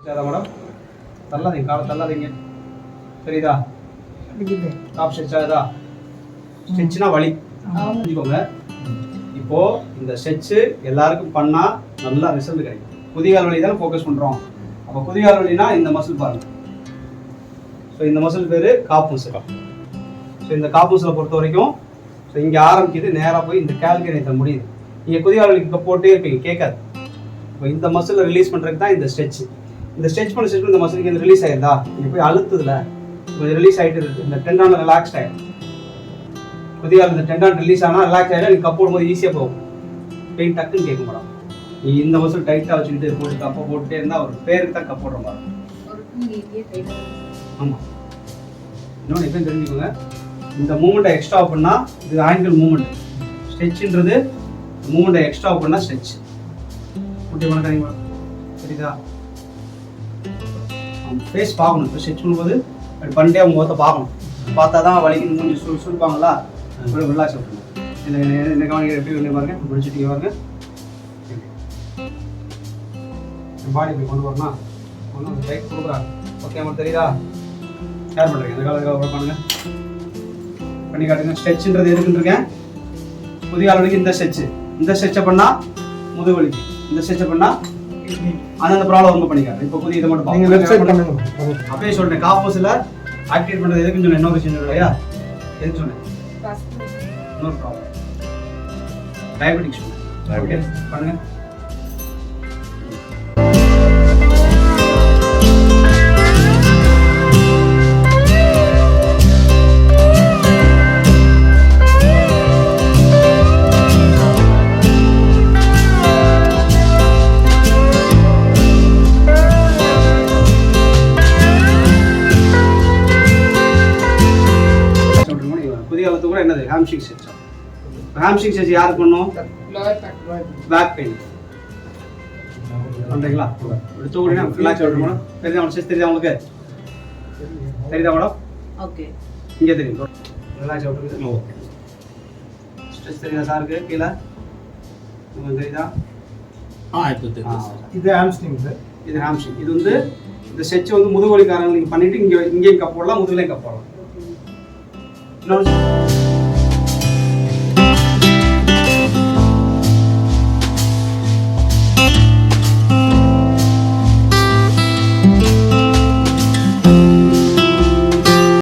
சரிதா madam? தள்ளாதீங்க, காலை தள்ளாதீங்க. சரிதா? Top stretch ஆகுதா? ஸ்ட்ரெச்னா வலி புரிஞ்சுக்கோங்க. இப்போ இந்த ஸ்ட்ரெச்சு எல்லாருக்கும் பண்ணா நல்லா ரிசல்ட் கிடைக்கும். குதிகால் வலி தானே ஃபோக்கஸ் பண்றோம். அப்போ குதிகால் வலினா இந்த மசில் பாருங்க. ஸோ இந்த மசில் பேரு காப் மசில். ஸோ இந்த காப் மசிலை பொறுத்த வரைக்கும் ஸோ இங்கே ஆரம்பிக்குது, நேராக போய் இந்த கால்குலேட்டர் முடியுது. நீங்கள் குதிகால் வலிக்கு போட்டே இருப்பீங்க, கேட்காது. இப்போ இந்த மசிலை ரிலீஸ் பண்ணுறதுக்கு தான் இந்த ஸ்ட்ரெச். இந்த ஸ்ட்ரெச் பண்ண இந்த மசிலுக்கு இந்த ரிலீஸ் ஆயிருந்தா இங்கே போய் அழுத்துதுல கொஞ்சம் ரிலீஸ் ஆகிட்டு இருக்கு. இந்த டெண்டான் ரிலாக்ஸ் ஆகிடும். குதிகால் இந்த டெண்டான் ரிலீஸ் ஆனால் ரிலாக்ஸ் ஆகிடும். நீங்கள் கப் போடும்போது ஈஸியாக போகும். பெயின் டக்குன்னு கேட்க மாட்டோம். நீ இந்த மசில் டைட்டாக வச்சுக்கிட்டு போட்டு கப்பை போட்டுட்டே இருந்தால் ஒரு பேருக்கு தான் கப் போடுற மாதிரி. ஆமாம். இன்னொன்று எப்பயும் தெரிஞ்சுக்கோங்க, இந்த மூமெண்ட்டை எக்ஸ்ட்ரா பண்ணால் இது ஆங்கிள் மூமெண்ட். ஸ்ட்ரெச்சுன்றது மூமெண்ட்டை எக்ஸ்ட்ரா பண்ணால் ஸ்ட்ரெச். முட்டை பண்ண சரிதா? ஃபேஸ் பார்க்கணும். இப்போ ஸ்ட்ரெச் பண்ணும்போது அப்படி பண்ணிட்டே அவங்க முகத்தை பார்க்கணும். பார்த்தா தான் வலிக்கு மூஞ்சி சுருப்பாங்களா, ரிலாக்ஸ் ஆகணும். இந்த கவனிக்க எப்படி வந்து பாருங்க, முடிச்சுட்டு பாருங்க. பாடி இப்படி கொண்டு வரணும். ஒன்றும் லைட் கொடுக்குறாங்க. ஓகே மட்டும் தெரியுதா? ஷேர் பண்ணுறேன். இந்த காலத்துக்கு பண்ணுங்க, பண்ணி காட்டுங்க. ஸ்ட்ரெச்சுன்றது எதுக்குன்னு இருக்கேன்? முதுகால் வலிக்கு இந்த ஸ்ட்ரெச்சு. இந்த ஸ்ட்ரெச்சை பண்ணால் முதுகு வலிக்கு, இந்த ஸ்ட்ரெச்சை பண்ணால் அந்த ப்ராப்ளம் வந்து பண்ணிக்காரு. இப்போ புதிய இதை மட்டும் நீங்கள் வெப்சைட் பண்ணுங்க. அப்பயே சொல்லிட்டேன், காப்போஸில் ஆக்டிவேட் பண்ணுறது எதுக்குன்னு சொன்னேன். இன்னொரு விஷயம் இல்லையா? எதுக்கு சொன்னேன்? இன்னொரு ப்ராப்ளம் டயபெட்டிக்ஸ் சொன்னேன். ஓகே பண்ணுங்க. குதிகாலத்து கூட என்னது ஹாம்ஸ்ட்ரிங் ஸ்ட்ரெச். ஹாம்ஸ்ட்ரிங் ஸ்ட்ரெச் யாருக்கு பண்ணும்? பேக் பெயின் பண்றீங்களா? எடுத்து கூடனா ரிலாக்ஸ் ஆகணும். தெரியுதா உங்களுக்கு? ஸ்ட்ரெச் தெரியுதா உங்களுக்கு? தெரியுதா மேடம்? ஓகே. இங்க தெரியும். ரிலாக்ஸ் ஆகணும். ஓகே. ஸ்ட்ரெச் தெரியுதா சாருக்கு? கீழ உங்களுக்கு தெரியுதா? இப்போ தெரியுது. இது ஹாம்ஸ்ட்ரிங் சார். இது ஹாம்ஸ்ட்ரிங். இது வந்து இந்த ஸ்ட்ரெச் வந்து முதுகு வலிக்காரங்க நீங்க பண்ணிட்டு இங்கேயும் கப் போடலாம், முதுகுலையும் கப் போடலாம். No.